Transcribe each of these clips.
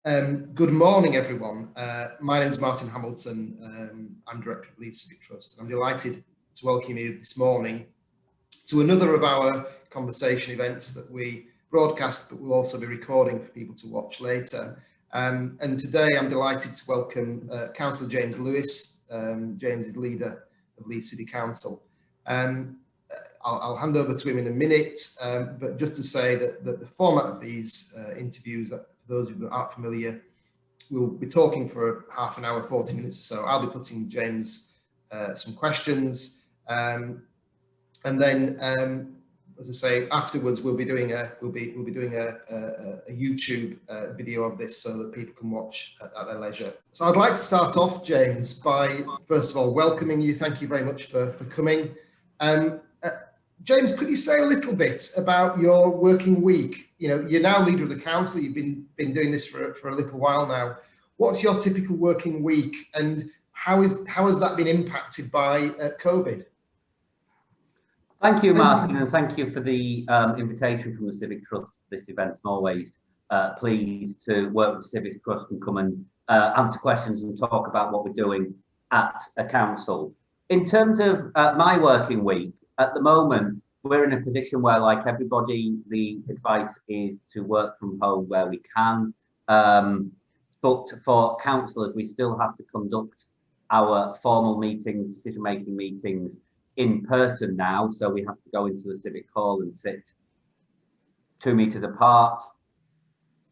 Good morning, everyone. My name is Martin Hamilton. I'm Director of Leeds Civic Trust, and I'm delighted to welcome you this morning to another of our conversation events that we broadcast, but we'll also be recording for people to watch later. And today I'm delighted to welcome Councillor James Lewis. James is leader of Leeds City Council. I'll hand over to him in a minute, but just to say that the format of these interviews, for those who aren't familiar, we'll be talking for half an hour, 40 minutes or so. I'll be putting James some questions, and then, as I say, afterwards we'll be doing a YouTube video of this so that people can watch at their leisure. So I'd like to start off, James, by first of all welcoming you. Thank you very much for coming. James, could you say a little bit about your working week? You know, you're now leader of the council. You've been doing this for a little while now. What's your typical working week, and how has that been impacted by COVID? Thank you, Martin, and thank you for the invitation from the Civic Trust for this event. I'm always pleased to work with the Civic Trust and come and answer questions and talk about what we're doing at a council. In terms of my working week, at the moment, we're in a position where, like everybody, the advice is to work from home where we can. But for councillors, we still have to conduct our formal meetings, decision-making meetings in person now. So we have to go into the Civic Hall and sit 2 meters apart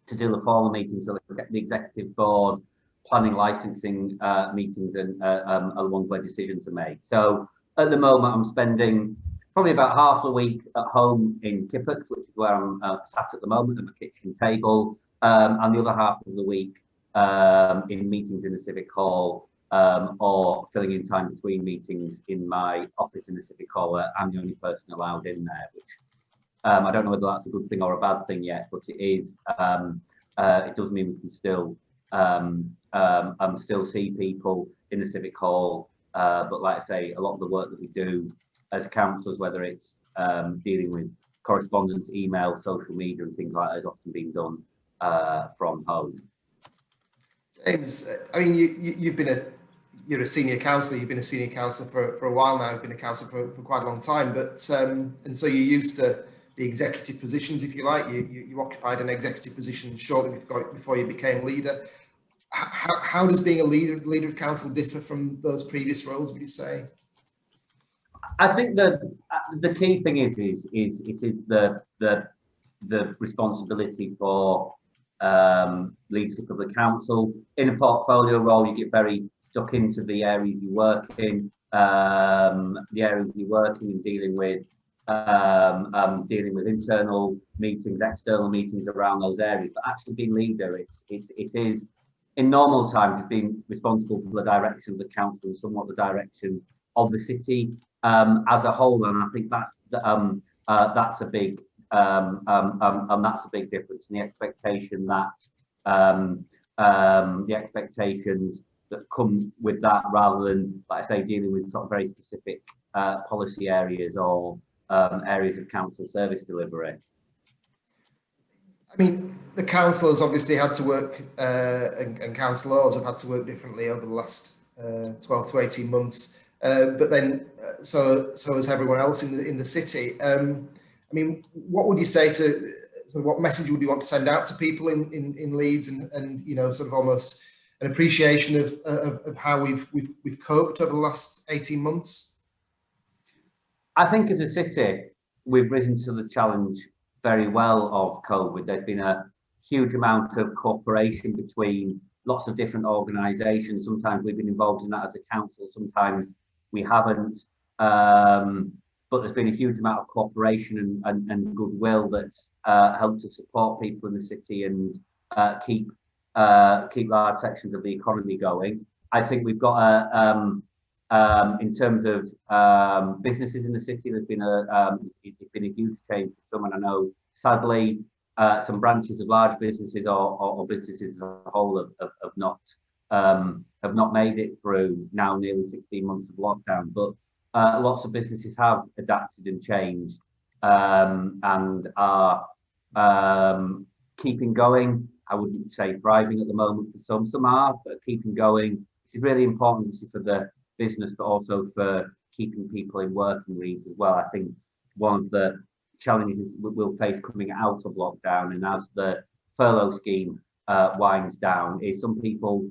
to do the formal meetings. So the executive board, planning, licensing meetings, and are the ones where decisions are made. So at the moment, I'm spending probably about half a week at home in Kippocks, which is where I'm sat at the moment at my kitchen table, and the other half of the week in meetings in the Civic Hall, or filling in time between meetings in my office in the Civic Hall, where I'm the only person allowed in there, which I don't know whether that's a good thing or a bad thing yet, but it is. It does mean we can still still see people in the Civic Hall, but like I say, a lot of the work that we do as councillors, whether it's dealing with correspondence, email, social media and things like that, is often being done from home. James, I mean, you're a senior councillor. You've been a senior councillor for a while now. You've been a councillor for quite a long time, but and so you're used to the executive positions, if you like. You occupied an executive position shortly before you became leader. How does being a leader of council differ from those previous roles, would you say? I think the key thing is it is the responsibility for leadership of the council. In a portfolio role, you get very stuck into the areas you work in, and dealing with internal meetings, external meetings around those areas. But actually being leader, it is in normal times, it's been responsible for the direction of the council and somewhat the direction of the city as a whole. And I think that's a big that's a big difference in the expectation that the expectations that come with that, rather than, like I say, dealing with sort of very specific policy areas or areas of council service delivery. I mean, the councillors obviously had to work, and councillors have had to work differently over the last 12 to 18 months. But then, so has everyone else in the city. I mean, what would you say to, what message would you want to send out to people in Leeds, and you know, sort of almost an appreciation of how we've coped over the last 18 months? I think as a city, we've risen to the challenge very well of COVID. There's been a huge amount of cooperation between lots of different organisations. Sometimes we've been involved in that as a council, sometimes we haven't. But there's been a huge amount of cooperation and goodwill that's helped to support people in the city and keep large sections of the economy going. I think we've got in terms of businesses in the city, there's been it's been a huge change for some, and I know sadly some branches of large businesses or businesses as a whole have not made it through now nearly 16 months of lockdown. But lots of businesses have adapted and changed and are keeping going. I wouldn't say thriving at the moment for some. Some are, but keeping going, which is really important for the business, but also for keeping people in work in Leeds as well. I think one of the challenges we'll face coming out of lockdown, and as the furlough scheme winds down, is some people,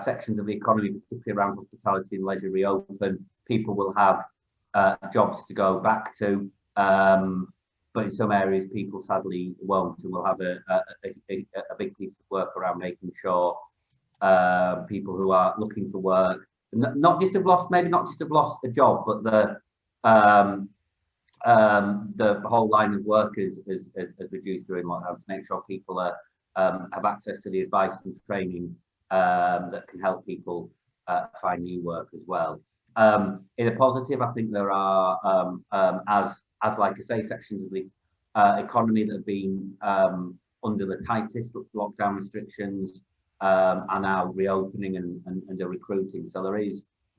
sections of the economy, particularly around hospitality and leisure, reopen. People will have jobs to go back to, but in some areas, people sadly won't, and we'll have a big piece of work around making sure people who are looking for work, not just have lost a job, but the whole line of work is reduced during lockdown, to make sure people have access to the advice and training that can help people find new work as well. In a positive, I think there are, as like I say, sections of the economy that have been under the tightest lockdown restrictions are now reopening and are recruiting. So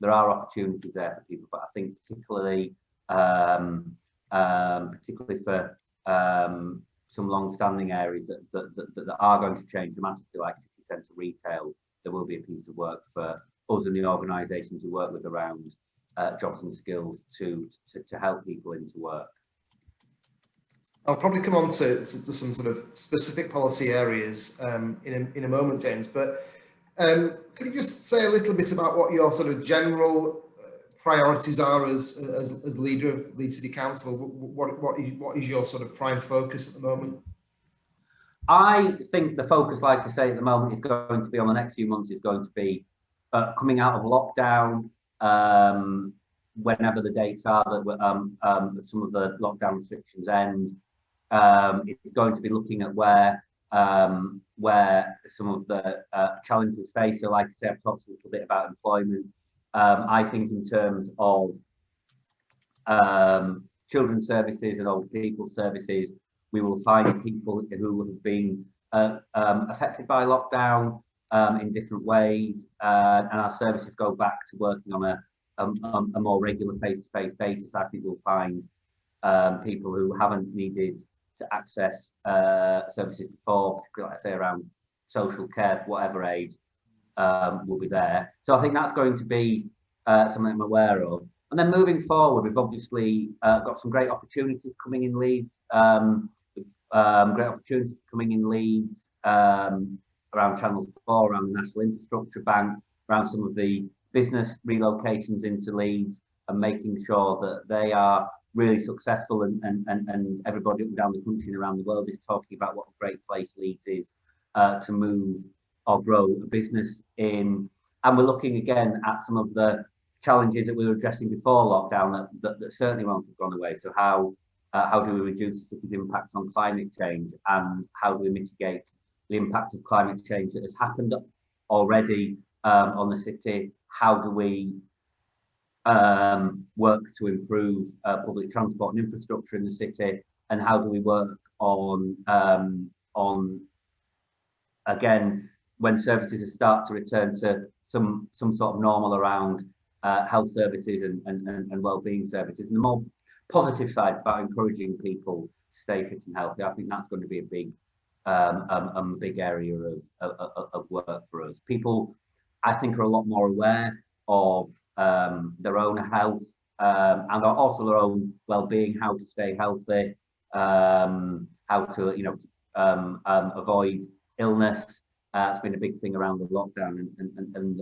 there are opportunities there for people, but I think particularly for some long-standing areas that are going to change dramatically, like city centre retail, there will be a piece of work for us and the organisations who work with around jobs and skills to help people into work. I'll probably come on to some sort of specific policy areas in a moment, James, but could you just say a little bit about what your sort of general priorities are as leader of Leeds City Council? What is your sort of prime focus at the moment? I think the focus, like I say, at the moment is going to be on the next few months, is going to be coming out of lockdown, whenever the dates are that some of the lockdown restrictions end. It's going to be looking at where some of the challenges face. So like I said, I've talked a little bit about employment. I think in terms of children's services and old people's services, we will find people who have been affected by lockdown in different ways, and our services go back to working on a more regular face-to-face basis. I think we'll find people who haven't needed to access services before, particularly, like I say, around social care, whatever age, will be there. So I think that's going to be something I'm aware of. And then moving forward, we've obviously got some great opportunities coming in Leeds. Great opportunities coming in Leeds around Channel 4, around the National Infrastructure Bank, around some of the business relocations into Leeds, and making sure that they are really successful, and everybody up and down the country and around the world is talking about what a great place Leeds is to move or grow a business in. And we're looking again at some of the challenges that we were addressing before lockdown that certainly won't have gone away. So how do we reduce the impact on climate change, and how do we mitigate the impact of climate change that has happened already on the city? How do we work to improve public transport and infrastructure in the city, and how do we work on again, when services start to return to some sort of normal around health services and well-being services, and the more positive sides about encouraging people to stay fit and healthy. I think that's going to be a big area of work for us. People, I think, are a lot more aware of their own health and also their own well-being, how to stay healthy, how to avoid illness. It's been a big thing around the lockdown, and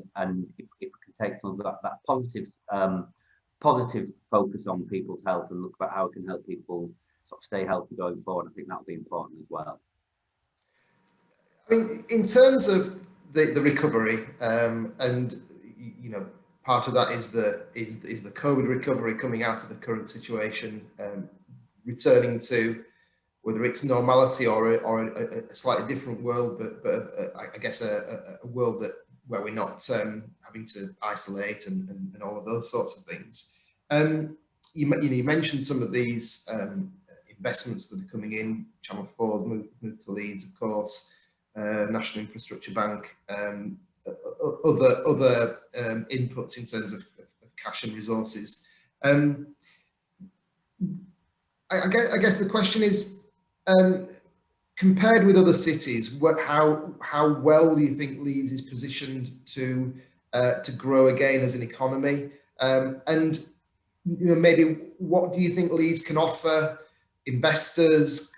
if we can take some of that positive focus on people's health and look at how it can help people sort of stay healthy going forward, I think that'll be important as well. I mean, in terms of the recovery, and part of that is the COVID recovery coming out of the current situation, returning to whether it's normality or a slightly different world, but I guess a world where we're not having to isolate and all of those sorts of things. You mentioned some of these investments that are coming in. Channel 4's moved to Leeds, of course. National Infrastructure Bank, other inputs in terms of cash and resources. I guess the question is, compared with other cities, how well do you think Leeds is positioned to grow again as an economy? And maybe what do you think Leeds can offer investors,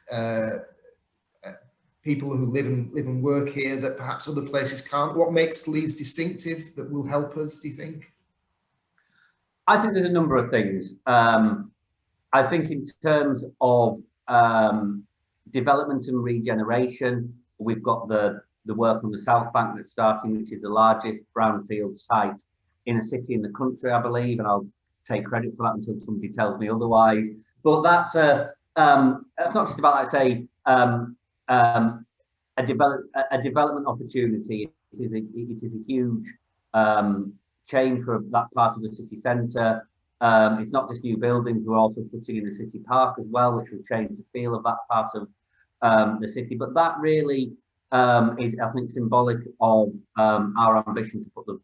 people who live and work here that perhaps other places can't? What makes Leeds distinctive that will help us, do you think? I think there's a number of things. I think in terms of development and regeneration, we've got the work on the South Bank that's starting, which is the largest brownfield site in a city in the country, I believe, and I'll take credit for that until somebody tells me otherwise. But that's not just about, like, say, a development opportunity. It is a huge change for that part of the city centre. It's not just new buildings, we're also putting in a city park as well, which will change the feel of that part of the city. But that really is, I think, symbolic of our ambition to put the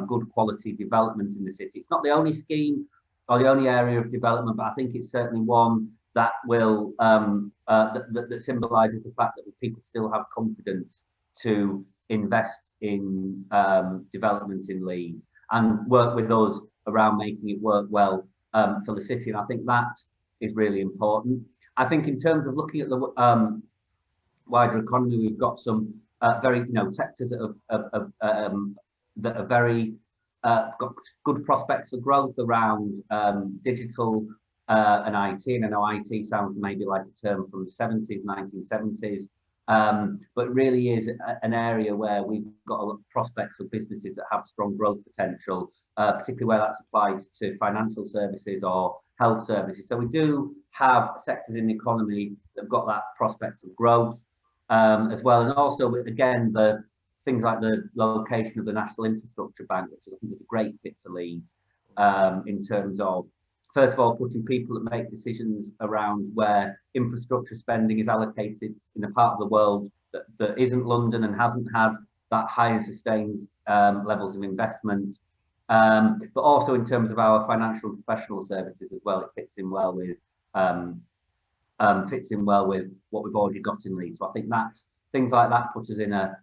good quality development in the city. It's not the only scheme or the only area of development, but I think it's certainly one that will that symbolises the fact that people still have confidence to invest in development in Leeds and work with us around making it work well for the city. And I think that is really important. I think in terms of looking at the wider economy, we've got some very, sectors that are very got good prospects for growth around digital and IT. And I know IT sounds maybe like a term from the 70s, 1970s, but really is an area where we've got a lot of prospects for businesses that have strong growth potential, particularly where that's applied to financial services or health services. So we do have sectors in the economy that have got that prospect of growth as well. And also, again, the things like the location of the National Infrastructure Bank, which I think is a great fit for Leeds in terms of, first of all, putting people that make decisions around where infrastructure spending is allocated in a part of the world that isn't London and hasn't had that high and sustained levels of investment. But also in terms of our financial and professional services as well, it fits in well with what we've already got in Leeds. So I think that's things like that put us in a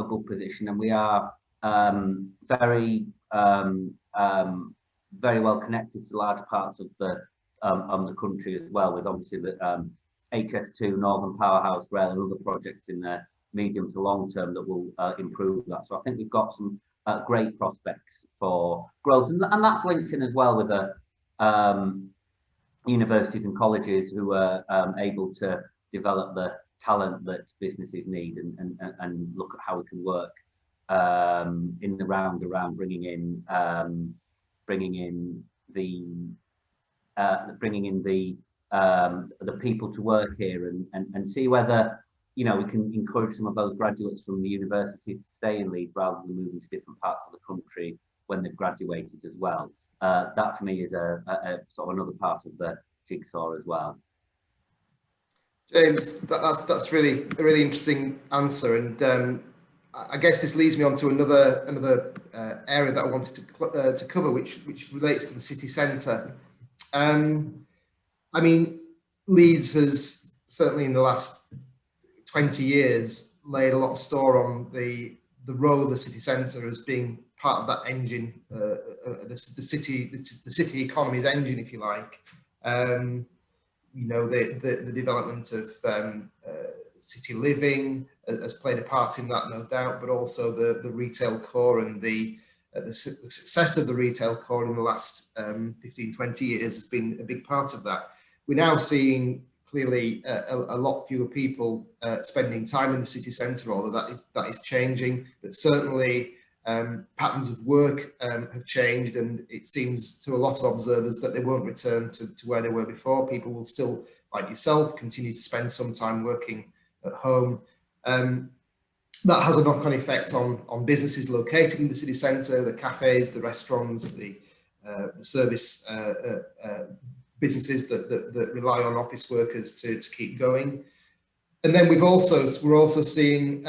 good position, and we are very well connected to large parts of the country as well, with obviously the HS2, Northern Powerhouse Rail, and other projects in the medium to long term that will improve that. So I think we've got some great prospects for growth, and that's linked in as well with the universities and colleges who are able to develop the talent that businesses need and look at how we can work in the round around bringing in the people to work here and see whether we can encourage some of those graduates from the universities to stay in Leeds rather than moving to different parts of the country when they've graduated as well. That for me is a sort of another part of the jigsaw as well. James, that's really a really interesting answer, and I guess this leads me on to another area that I wanted to cover, which relates to the city centre. I mean, Leeds has certainly in the last 20 years laid a lot of store on the role of the city centre as being part of that engine, the city economy's engine, if you like. The development of city living has played a part in that, no doubt, but also the retail core and the success of the retail core in the last 15, 20 years has been a big part of that. We're now seeing clearly a lot fewer people spending time in the city centre, although that is changing, but certainly patterns of work have changed, and it seems to a lot of observers that they won't return to where they were before. People will still, like yourself, continue to spend some time working at home. That has a knock-on effect on businesses located in the city centre, the cafes, the restaurants, the service businesses that rely on office workers to keep going. And then we're also seeing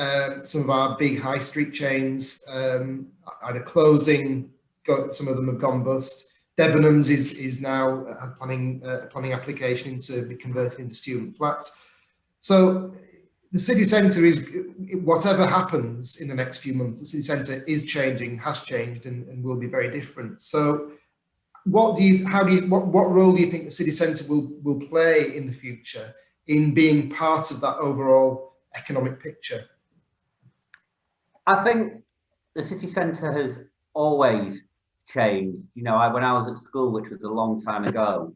some of our big high street chains either closing, some of them have gone bust. Debenhams is now planning application to be converted into student flats. So the city centre is, whatever happens in the next few months, the city centre is changing, has changed, and will be very different. So what role do you think the city centre will play in the future in being part of that overall economic picture? I think the city centre has always changed. You know, when I was at school, which was a long time ago,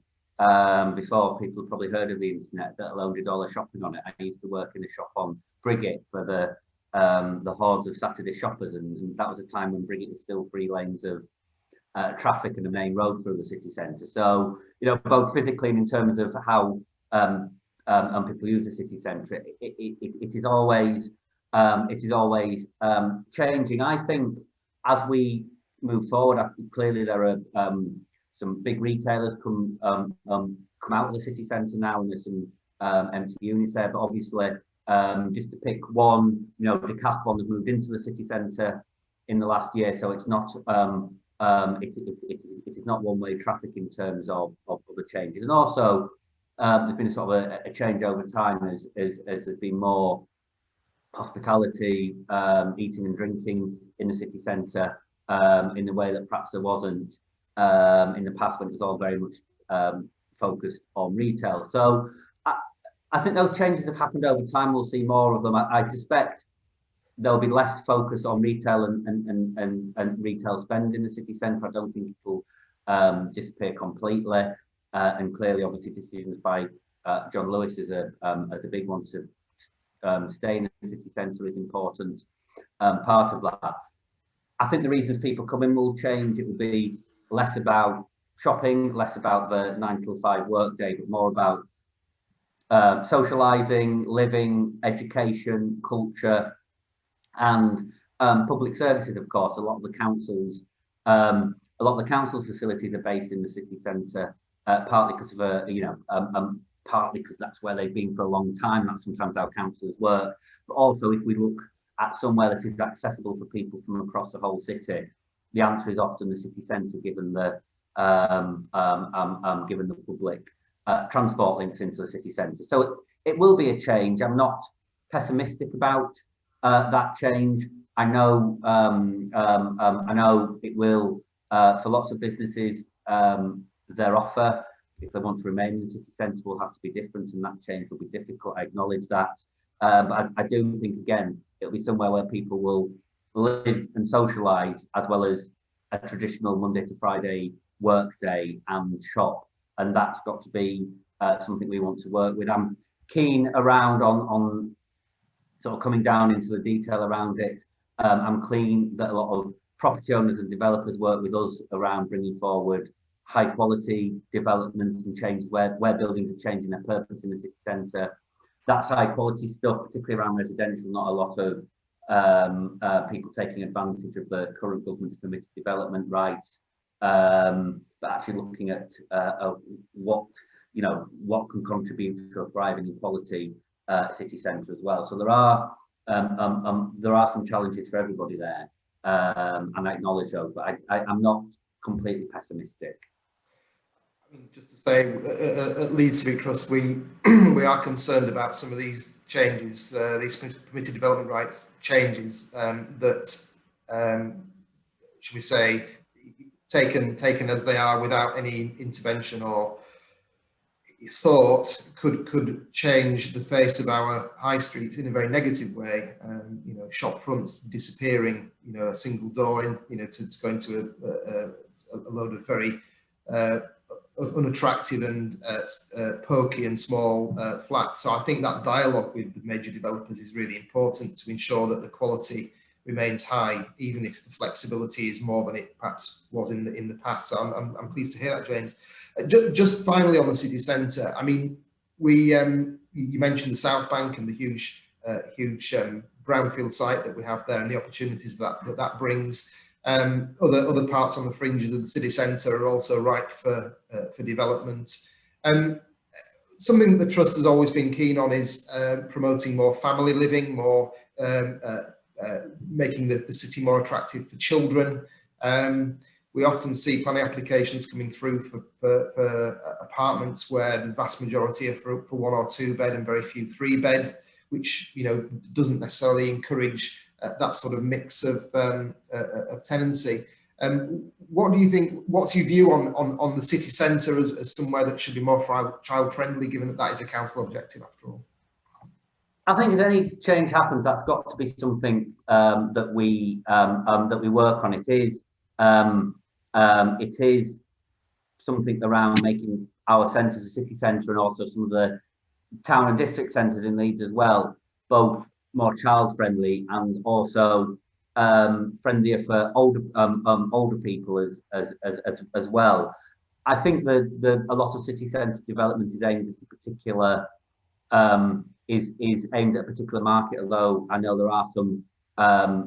before people probably heard of the internet, let alone did all the shopping on it, I used to work in a shop on Briggate for the hordes of Saturday shoppers, and that was a time when Briggate was still 3 lanes of traffic and the main road through the city centre. So, you know, both physically and in terms of how people use the city centre, it is always changing. I think as we move forward, clearly there are some big retailers come out of the city centre now, and there's some empty units there. But obviously, just to pick one, you know, Decathlon has moved into the city centre in the last year, so it's not it is not one-way traffic in terms of the changes. And also, there's been a sort of a change over time as there's been more hospitality, eating and drinking in the city centre in the way that perhaps there wasn't in the past, when it was all very much focused on retail. So I think those changes have happened over time. We'll see more of them. I suspect there'll be less focus on retail and retail spend in the city centre. I don't think it will disappear completely. And clearly, obviously, decisions by John Lewis as a big one to stay in the city centre is important part of that. I think the reasons people come in will change. It will be less about shopping, less about the 9 till 5 work day, but more about socialising, living, education, culture, and public services. Of course, a lot of the council facilities are based in the city centre, partly because of partly because that's where they've been for a long time. That's sometimes how councils work. But also, if we look at somewhere that is accessible for people from across the whole city, the answer is often the city centre, given the public transport links into the city centre. So it will be a change. I'm not pessimistic about that change. I know it will for lots of businesses. Their offer, if they want to remain in the city centre, will have to be different, and that change will be difficult. I acknowledge that, but I do think, again, it'll be somewhere where people will live and socialise, as well as a traditional Monday to Friday work day and shop, and that's got to be something we want to work with. I'm keen around on sort of coming down into the detail around it. I'm keen that a lot of property owners and developers work with us around bringing forward high quality developments and changes where buildings are changing their purpose in the city centre. That's high quality stuff, particularly around residential. Not a lot of people taking advantage of the current government's permitted development rights, but actually looking at what can contribute to a thriving and quality city centre as well. So there are some challenges for everybody there, and I acknowledge those, but I'm not completely pessimistic. I mean, just to say, at Leeds Civic Trust, we are concerned about some of these changes, these permitted development rights changes that, should we say, taken as they are without any intervention or thought, could change the face of our high streets in a very negative way. Shop fronts disappearing, a single door in, to go into a load of very unattractive and pokey and small flats. So I think that dialogue with the major developers is really important to ensure that the quality remains high, even if the flexibility is more than it perhaps was in the past. So I'm pleased to hear that, James. Just finally on the city centre, I mean, you mentioned the South Bank and the huge brownfield site that we have there, and the opportunities that brings. Other parts on the fringes of the city centre are also ripe for development. Something that the Trust has always been keen on is promoting more family living, more making the city more attractive for children. We often see planning applications coming through for apartments where the vast majority are for 1 or 2 bed and very few 3 bed. which doesn't necessarily encourage that sort of mix of tenancy. What do you think? What's your view on the city centre as somewhere that should be more child friendly, given that is a council objective after all? I think as any change happens, that's got to be something that we work on. It is something around making our centres a city centre, and also some of the town and district centres in Leeds as well, both more child friendly and also friendlier for older people as well. I think that a lot of city centre development is aimed at a particular is aimed at a particular market, although I know there are some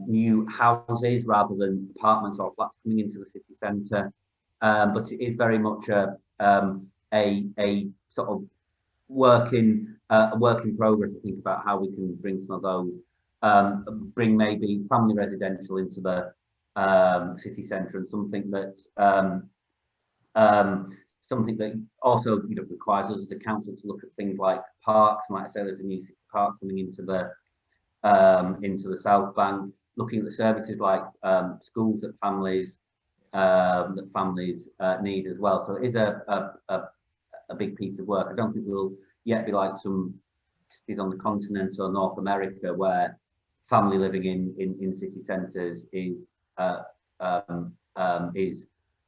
new houses rather than apartments or flats coming into the city centre, but it is very much a sort of work in progress to think about how we can bring some of those, bring maybe family residential into the city centre, and something that also requires us as a council to look at things like parks. Like I say, there's a new city park coming into the South Bank, looking at the services like schools that families need as well. So it is a big piece of work. I don't think we'll yet be like some cities on the continent or North America, where family living in city centres is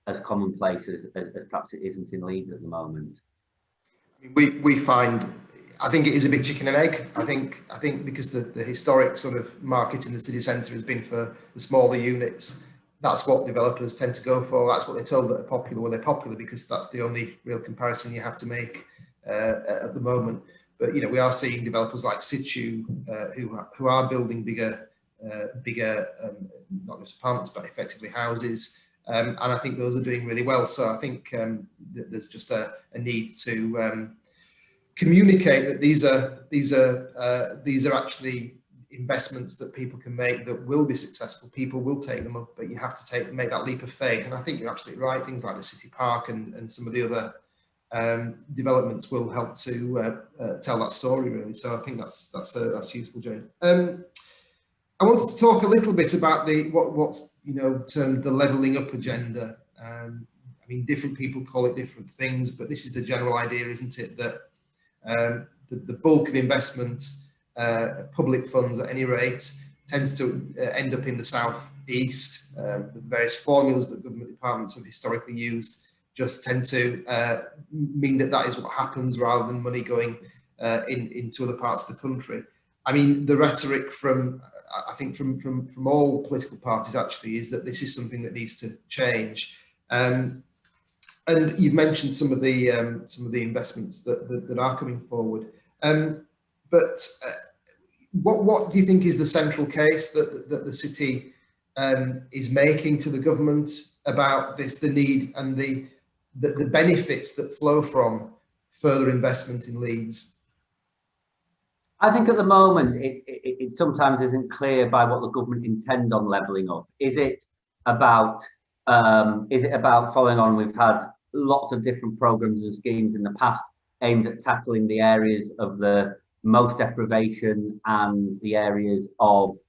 as commonplace as perhaps it isn't in Leeds at the moment. We find, I think it is a bit chicken and egg. I think because the historic sort of market in the city centre has been for the smaller units. That's what developers tend to go for. That's what they're told that are popular. Well, they're popular because that's the only real comparison you have to make at the moment. But we are seeing developers like Situ who are building bigger, not just apartments but effectively houses, and I think those are doing really well. So I think there's just a need to communicate that these are actually investments that people can make that will be successful. People will take them up, but you have to make that leap of faith. And I think you're absolutely right. Things like the City Park and some of the other developments will help to tell that story, really. So I think that's useful, James. I wanted to talk a little bit about what's termed the levelling up agenda. I mean, different people call it different things, but this is the general idea, isn't it? That the bulk of investment, public funds at any rate, tends to end up in the South East. The various formulas that government departments have historically used just tend to mean that is what happens, rather than money going into other parts of the country. I mean, the rhetoric from all political parties actually is that this is something that needs to change. And you've mentioned some of the investments that are coming forward. But what do you think is the central case that the city is making to the government about this, the need and the benefits that flow from further investment in Leeds? I think at the moment it sometimes isn't clear by what the government intend on levelling up. Is it about following on? We've had lots of different programmes and schemes in the past aimed at tackling the areas of the most deprivation and the areas of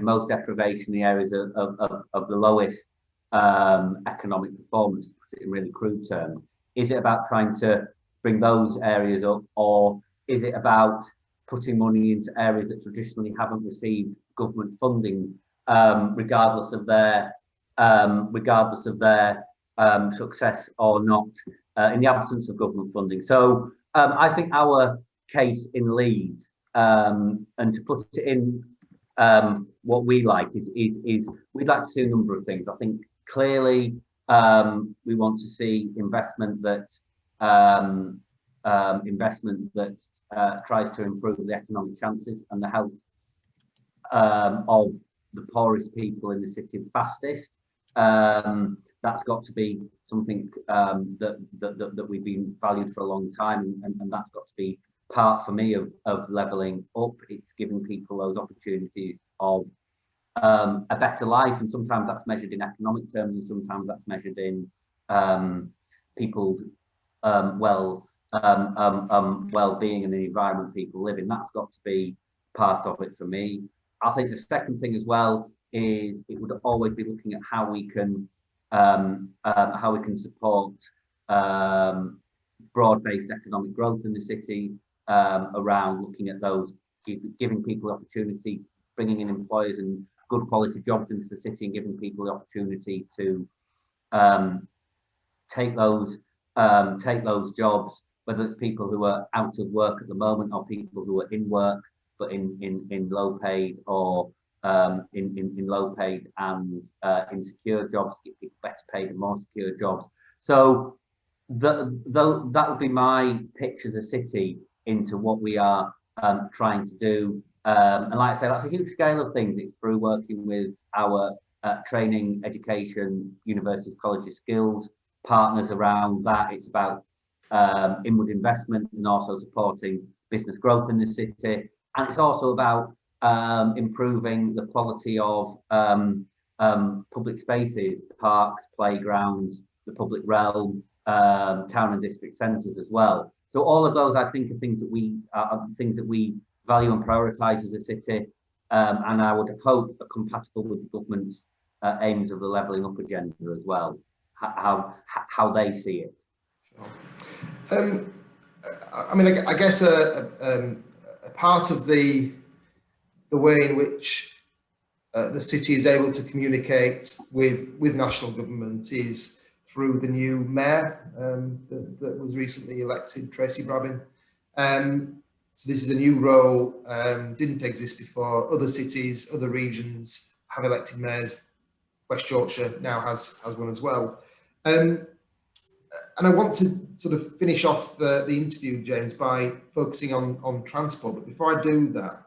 most deprivation, the areas of the lowest economic performance, to put it in really crude terms. Is it about trying to bring those areas up, or is it about putting money into areas that traditionally haven't received government funding, regardless of their success or not, in the absence of government funding? So I think our case in Leeds, and to put it in what we like is we'd like to see a number of things. I think clearly we want to see investment that tries to improve the economic chances and the health of the poorest people in the city fastest. That's got to be something that we've been valued for a long time, and that's got to be part for me of levelling up. It's giving people those opportunities of a better life, and sometimes that's measured in economic terms, and sometimes that's measured in people's well-being and the environment people live in. That's got to be part of it for me. I think the second thing as well is it would always be looking at how we can support broad-based economic growth in the city, around looking at those, giving people opportunity, bringing in employers and good quality jobs into the city, and giving people the opportunity to take those jobs, whether it's people who are out of work at the moment or people who are in work but in low paid or in low paid and insecure jobs, get people better paid and more secure jobs. So that would be my pitch as a city into what we are trying to do. And like I say, that's a huge scale of things. It's through working with our training, education, universities, colleges, skills partners around that. It's about inward investment and also supporting business growth in the city. And it's also about improving the quality of public spaces, parks, playgrounds, the public realm, town and district centres as well. So all of those, I think, are things that we value and prioritise as a city, and I would hope are compatible with the government's aims of the levelling up agenda as well. How they see it. Sure. I mean, I guess a part of the way in which the city is able to communicate with national government is through the new mayor that was recently elected, Tracy Brabin. So this is a new role, didn't exist before. Other cities, other regions have elected mayors. West Yorkshire now has one as well. And I want to sort of finish off the interview, James, by focusing on transport. But before I do that,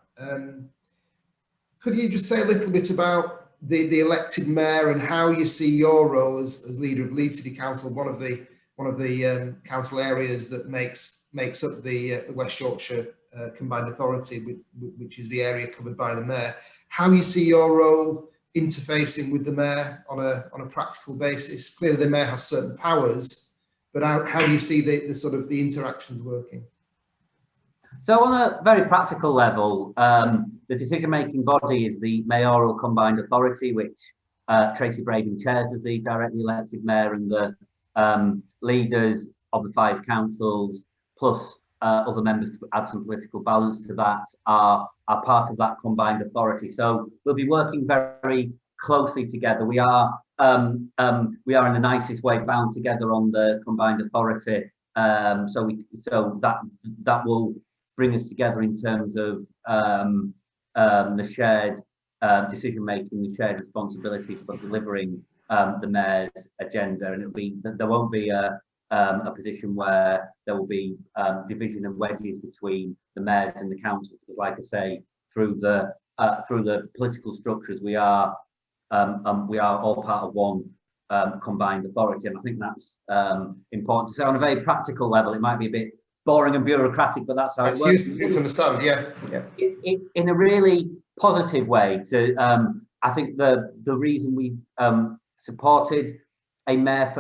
could you just say a little bit about the elected mayor and how you see your role as leader of Leeds City Council, one of the council areas that makes up the West Yorkshire Combined Authority, which is the area covered by the mayor. How you see your role interfacing with the mayor on a practical basis? Clearly, the mayor has certain powers, but how do you see the sort of the interactions working? So on a very practical level, the decision-making body is the Mayoral Combined Authority, which Tracy Brabin chairs as the directly elected mayor, and the leaders of the 5 councils, plus other members to add some political balance to that, are part of that combined authority. So we'll be working very closely together. We are in the nicest way bound together on the combined authority. So that will bring us together in terms of the shared decision making, the shared responsibilities for delivering the mayor's agenda, and there won't be a position where there will be division and wedges between the mayors and the councils, because, like I say, through the political structures, we are all part of one combined authority, and I think that's important. So on a very practical level, it might be a bit boring and bureaucratic, but that's how it works. To understand, yeah. In a really positive way. I think the reason we supported a mayor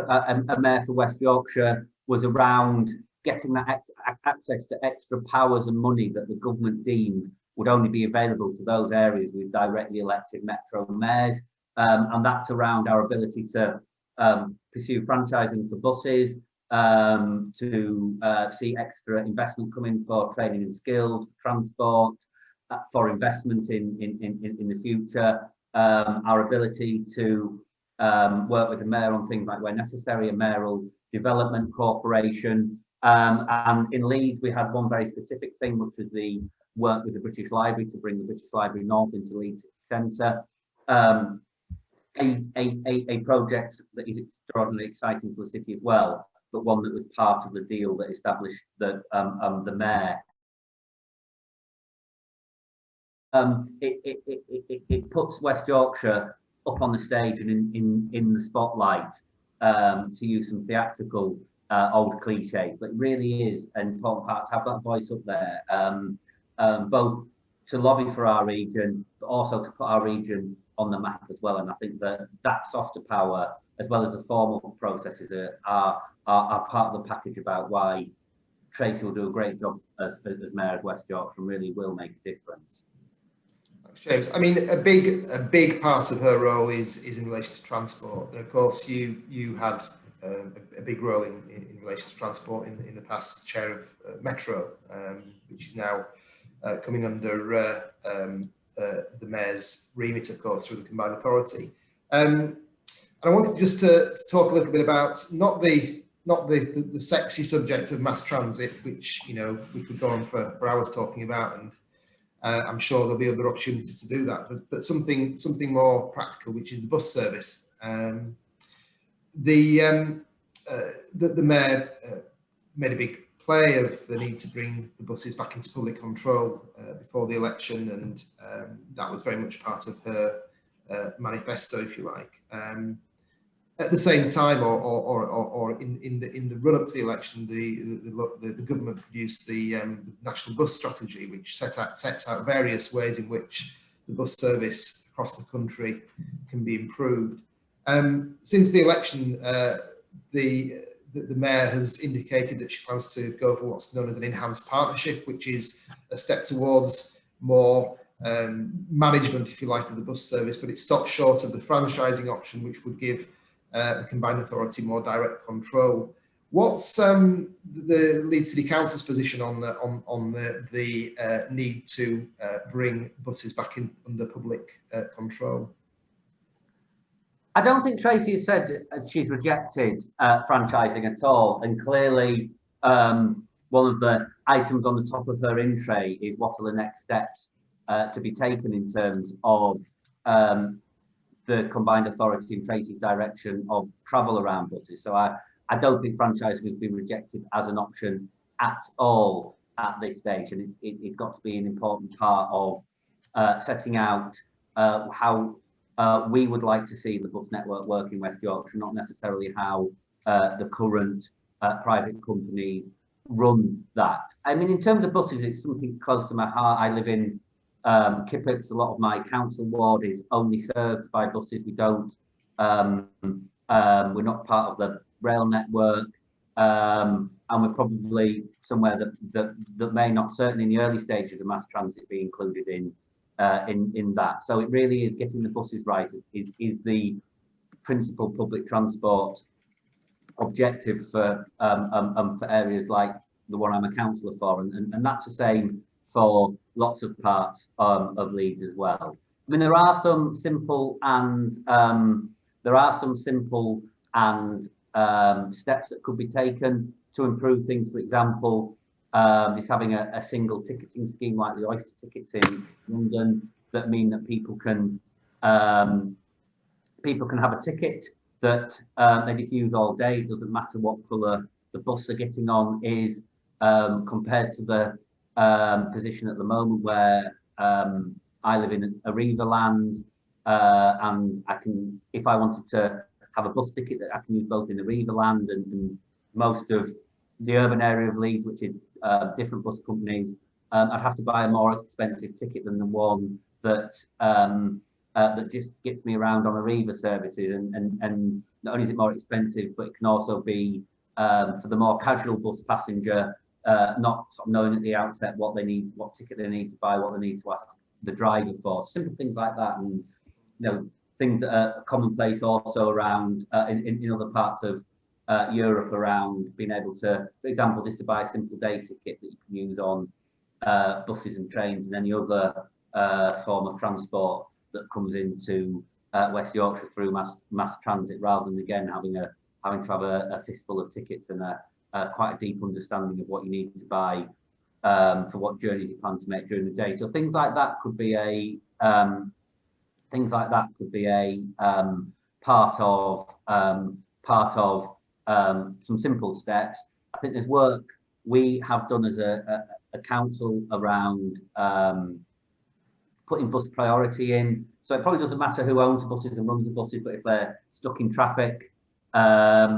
for West Yorkshire was around getting that access to extra powers and money that the government deemed would only be available to those areas with directly elected metro mayors, and that's around our ability to pursue franchising for buses, to see extra investment come in for training and skills, transport, for investment in the future, our ability to work with the mayor on things like where necessary, a mayoral development corporation. And in Leeds, we had one very specific thing, which was the work with the British Library to bring the British Library North into Leeds City Centre. A project that is extraordinarily exciting for the city as well, but one that was part of the deal that established the mayor. It puts West Yorkshire up on the stage and in the spotlight, to use some theatrical old cliches, but it really is an important part to have that voice up there, both to lobby for our region, but also to put our region on the map as well. And I think that softer power, as well as the formal processes, are part of the package about why Tracy will do a great job as Mayor of West Yorkshire and really will make a difference. James, I mean, a big part of her role is in relation to transport, and of course you had a big role in relation to transport in the past as chair of Metro, which is now coming under the mayor's remit, of course, through the combined authority. And I wanted just to talk a little bit about not the sexy subject of mass transit, which we could go on for hours talking about, and I'm sure there'll be other opportunities to do that, but something more practical, which is the bus service. The mayor made a big play of the need to bring the buses back into public control before the election, and that was very much part of her manifesto, if you like. At the same time, or in the run-up to the election, the government produced the National Bus Strategy, which sets out various ways in which the bus service across the country can be improved. Since the election, the mayor has indicated that she plans to go for what's known as an enhanced partnership, which is a step towards more management, if you like, of the bus service, but it stops short of the franchising option, which would give the combined authority more direct control. What's the Leeds City Council's position on the need to bring buses back under public control? I don't think Tracy has said she's rejected franchising at all, and clearly one of the items on the top of her in tray is what are the next steps to be taken in terms of the combined authority in Tracy's direction of travel around buses. So I don't think franchising has been rejected as an option at all at this stage, and it's got to be an important part of setting out how we would like to see the bus network work in West Yorkshire, not necessarily how the current private companies run that. I mean, in terms of buses, it's something close to my heart. I live in Kippets. A lot of my council ward is only served by buses. We don't, we're not part of the rail network, and we're probably somewhere that may not, certainly in the early stages of mass transit, be included in that. So it really is getting the buses right is the principal public transport objective for areas like the one I'm a councillor for, and that's the same for lots of parts of Leeds as well. I mean, there are some simple and steps that could be taken to improve things. For example, is having a single ticketing scheme like the Oyster tickets in London that mean that people can have a ticket that they just use all day. It doesn't matter what colour the bus they're getting on is, compared to the position at the moment where I live in Arriva land, and I can, if I wanted to have a bus ticket, that I can use both in Arriva land and most of the urban area of Leeds, which is different bus companies. I'd have to buy a more expensive ticket than the one that that just gets me around on Arriva services, and not only is it more expensive, but it can also be for the more casual bus passenger, not sort of knowing at the outset what they need, what ticket they need to buy, what they need to ask the driver for. Simple things like that, and things that are commonplace also around in other parts of Europe, around being able to, for example, just to buy a simple day ticket that you can use on buses and trains and any other form of transport that comes into West Yorkshire through mass transit, rather than again having to have a fistful of tickets and quite a deep understanding of what you need to buy for what journeys you plan to make during the day. So things like that could be a part of some simple steps. I think there's work we have done as a council around putting bus priority in. So it probably doesn't matter who owns the buses and runs the buses, but if they're stuck in traffic, they're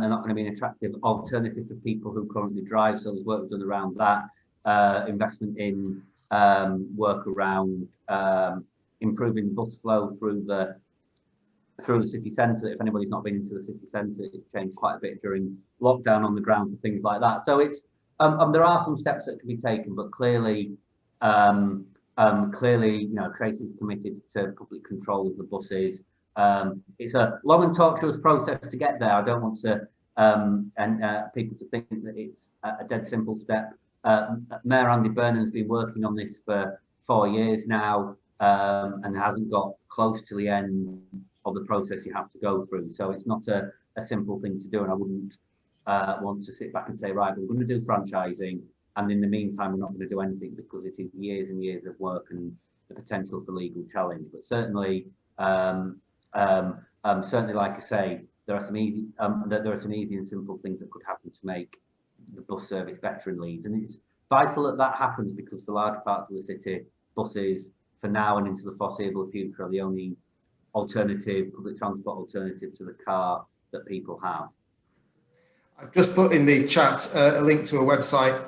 not going to be an attractive alternative for people who currently drive. So there's work we've done around that, investment in work around improving the bus flow through the through the city centre. If anybody's not been into the city centre, it's changed quite a bit during lockdown on the ground and things like that. So it's there are some steps that can be taken, but clearly, Tracy's committed to public control of the buses. It's a long and tortuous process to get there. I don't want to people to think that it's a dead simple step. Mayor Andy Burnham's been working on this for 4 years now, and hasn't got close to the end of the process you have to go through. So it's not a simple thing to do, and I wouldn't want to sit back and say, right, we're going to do franchising, and in the meantime we're not going to do anything, because it is years and years of work and the potential for legal challenge. But certainly, certainly, like I say, there are some easy and simple things that could happen to make the bus service better in Leeds, and it's vital that happens, because for large parts of the city, buses for now and into the foreseeable future are the only public transport alternative to the car that people have. I've just put in the chat a link to a website.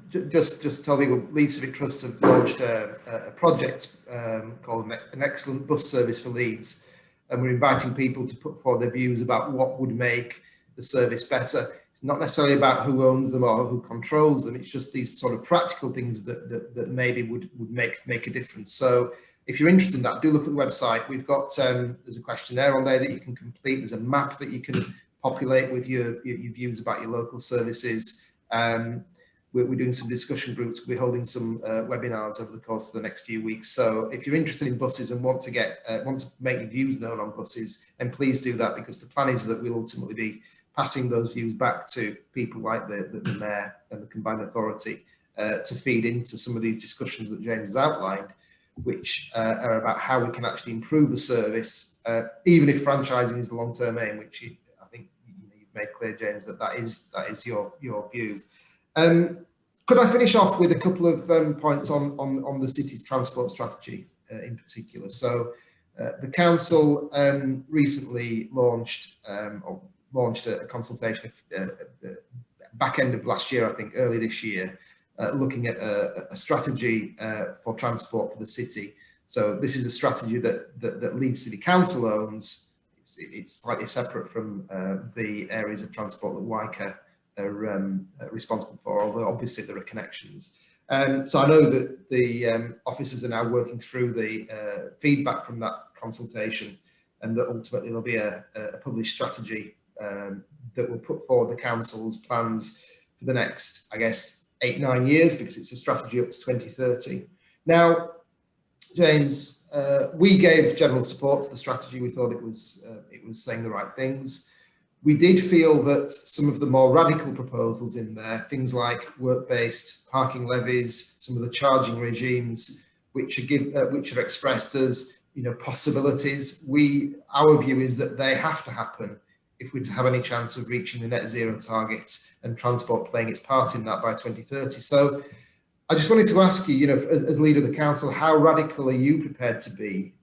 Just to tell people, Leeds Civic Trust have launched a project called An Excellent Bus Service for Leeds, and we're inviting people to put forward their views about what would make the service better. It's not necessarily about who owns them or who controls them. It's just these sort of practical things that maybe would make a difference. So if you're interested in that, do look at the website. We've got there's a questionnaire on there that you can complete. There's a map that you can populate with your views about your local services. We're doing some discussion groups. We're holding some webinars over the course of the next few weeks. So if you're interested in buses and want to make your views known on buses, then please do that, because the plan is that we'll ultimately be passing those views back to people like the Mayor and the Combined Authority to feed into some of these discussions that James has outlined, which are about how we can actually improve the service, even if franchising is the long-term aim, which I think you've made clear, James, that is your view. Could I finish off with a couple of points on the city's transport strategy in particular? So the council recently launched a consultation back end of last year, I think early this year, looking at a strategy for transport for the city. So this is a strategy that Leeds City Council owns. It's slightly separate from the areas of transport that WICA are responsible for, although obviously there are connections. So I know that the officers are now working through the feedback from that consultation, and that ultimately there'll be a published strategy that will put forward the council's plans for the next, I guess, 8-9 years, because it's a strategy up to 2030. Now, James, we gave general support to the strategy. We thought it was saying the right things. We did feel that some of the more radical proposals in there, things like work-based parking levies, some of the charging regimes, which are expressed as possibilities. Our view is that they have to happen if we're to have any chance of reaching the net zero target and transport playing its part in that by 2030. So I just wanted to ask you, as leader of the council, how radical are you prepared to be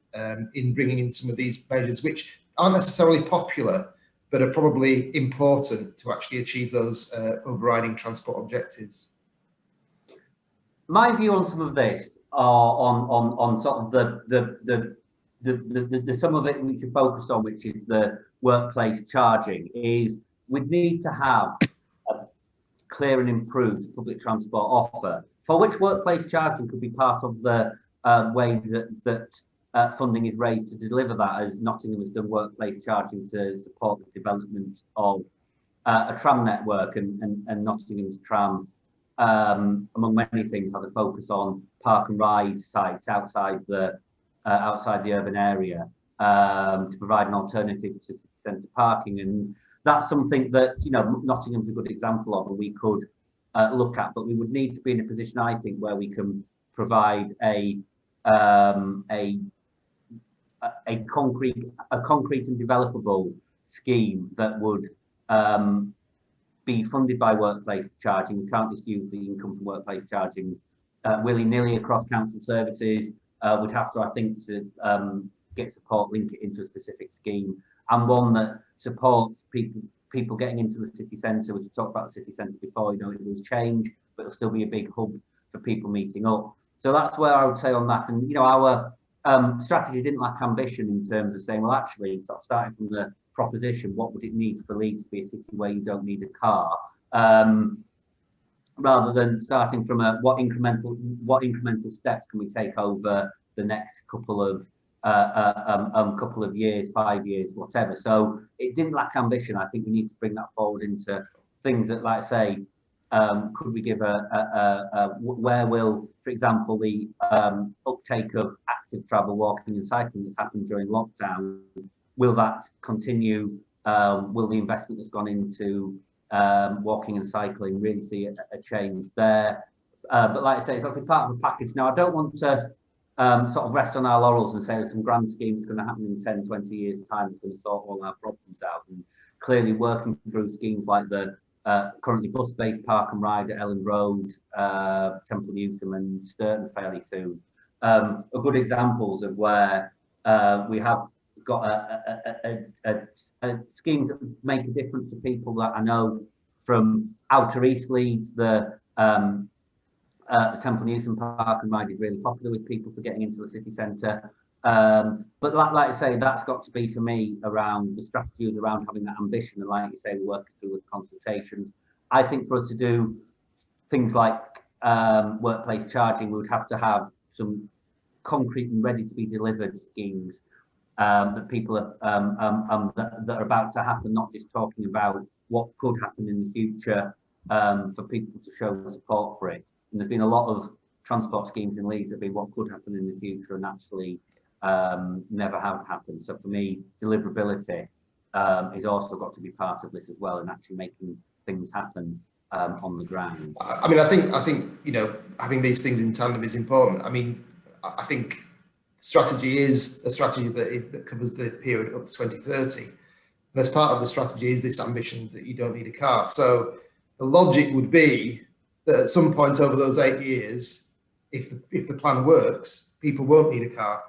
in bringing in some of these measures, which aren't necessarily popular, but are probably important to actually achieve those overriding transport objectives? My view on some of this are on sort of the some of it which you focused on, which is the workplace charging, is we'd need to have a clear and improved public transport offer, for which workplace charging could be part of the way that funding is raised to deliver that, as Nottingham has done workplace charging to support the development of a tram network, and Nottingham's tram, among many things, has a focus on park and ride sites outside the urban area to provide an alternative to city centre parking, and that's something that Nottingham's a good example of, and we could look at. But we would need to be in a position, I think, where we can provide a concrete and developable scheme that would be funded by workplace charging. We can't just use the income from workplace charging willy-nilly across council services. We'd have to, I think, to get support, link it into a specific scheme, and one that supports people getting into the city centre. We've talked about the city centre before. It will change, but it'll still be a big hub for people meeting up. So that's where I would say on that. And our strategy didn't lack ambition in terms of saying, well, actually, sort of starting from the proposition, what would it need for Leeds to be a city where you don't need a car? Rather than starting from what incremental steps can we take over the next couple of years, 5 years, whatever. So it didn't lack ambition. I think we need to bring that forward into things that, like I say, could we give where will, for example, the uptake of active travel, walking and cycling that's happened during lockdown, will that continue? Will the investment that's gone into walking and cycling really see a change there? But like I say, it's got to be part of a package. Now, I don't want to sort of rest on our laurels and say there's some grand scheme that's going to happen in 10, 20 years' time that's going to sort all our problems out. And clearly working through schemes like the currently bus-based park and ride at Elland Road, Temple Newsom and Sturton fairly soon, are good examples of where we have got schemes that make a difference to people. That I know from outer East Leeds, the Temple Newsom Park and Ride is really popular with people for getting into the city centre. But like I say, that's got to be, for me, around the strategies around having that ambition. And like you say, we're working through with consultations. I think for us to do things like workplace charging, we would have to have some concrete and ready to be delivered schemes that people are that are about to happen, not just talking about what could happen in the future, for people to show the support for it. And there's been a lot of transport schemes in Leeds that have been what could happen in the future and actually never have happened. So for me, deliverability is also got to be part of this as well, and actually making things happen on the ground. I mean, I think you know, having these things in tandem is important. I mean, I think strategy is a strategy that covers the period up to 2030, and as part of the strategy is this ambition that you don't need a car. So the logic would be that at some point over those 8 years, if the plan works, people won't need a car.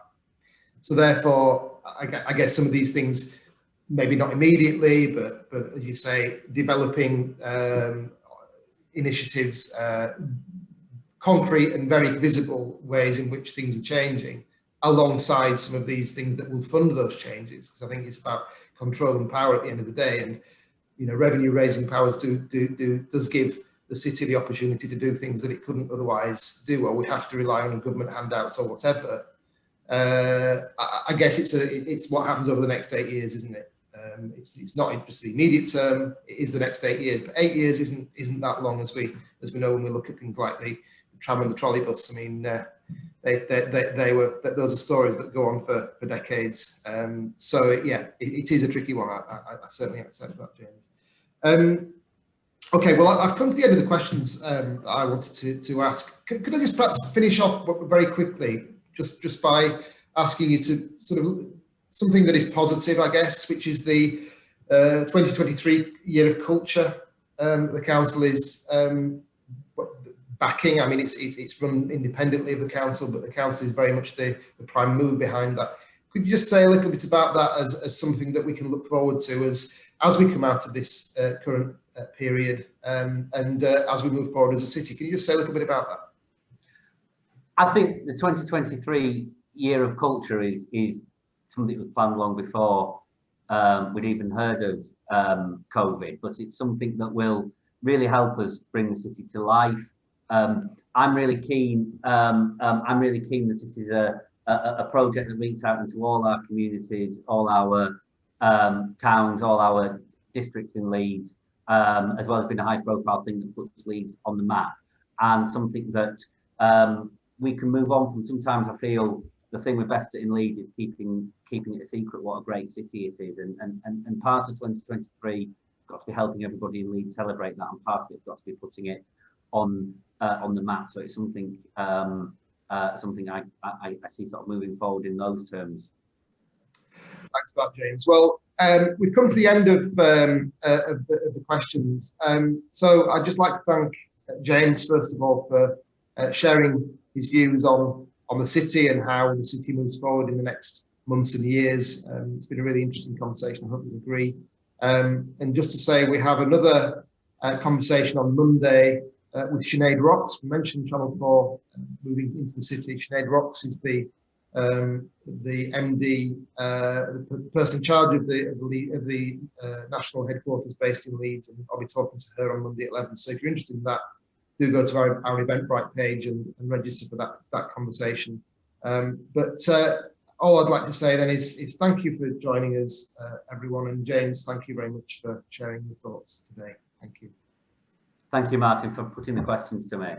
So therefore, I guess some of these things, maybe not immediately, but as you say, developing initiatives, concrete and very visible ways in which things are changing, alongside some of these things that will fund those changes. Because I think it's about control and power at the end of the day, and you know, revenue raising powers does give the city the opportunity to do things that it couldn't otherwise do, or would have to rely on government handouts or whatever. I guess it's what happens over the next 8 years, isn't it? It's not just the immediate term; it is the next 8 years. But 8 years isn't that long, as we know when we look at things like the tram and the trolley bus. I mean, those are stories that go on for decades. So yeah, it is a tricky one. I certainly accept that, James. Okay, well, I've come to the end of the questions that I wanted to ask. Could I just perhaps finish off very quickly, just by asking you to sort of something that is positive, I guess, which is the 2023 year of culture. The council is backing. I mean, it's run independently of the council, but the council is very much the prime mover behind that. Could you just say a little bit about that as something that we can look forward to as we come out of this current period and as we move forward as a city? Can you just say a little bit about that? I think the 2023 year of culture is something that was planned long before we'd even heard of COVID, but it's something that will really help us bring the city to life. I'm really keen that it is a project that reaches out into all our communities, all our towns, all our districts in Leeds, as well as being a high profile thing that puts Leeds on the map, and something that we can move on from. Sometimes I feel the thing we're best at in Leeds is keeping it a secret what a great city it is, and part of 2023 has got to be helping everybody in Leeds celebrate that, and part of it's got to be putting it on the map. So it's something I see sort of moving forward in those terms. Thanks for that, James. Well, we've come to the end of the questions. So I'd just like to thank James, first of all, for sharing his views on the city and how the city moves forward in the next months and years. It's been a really interesting conversation. I hope you agree. And just to say, we have another conversation on Monday with Sinead Rocks. We mentioned Channel 4 moving into the city. Sinead Rocks is the the MD, the person in charge of the national headquarters based in Leeds, and I'll be talking to her on Monday at 11. So if you're interested in that, do go to our Eventbrite page and register for that conversation. But all I'd like to say then is thank you for joining us, everyone. And James, thank you very much for sharing your thoughts today. Thank you. Thank you, Martin, for putting the questions to me.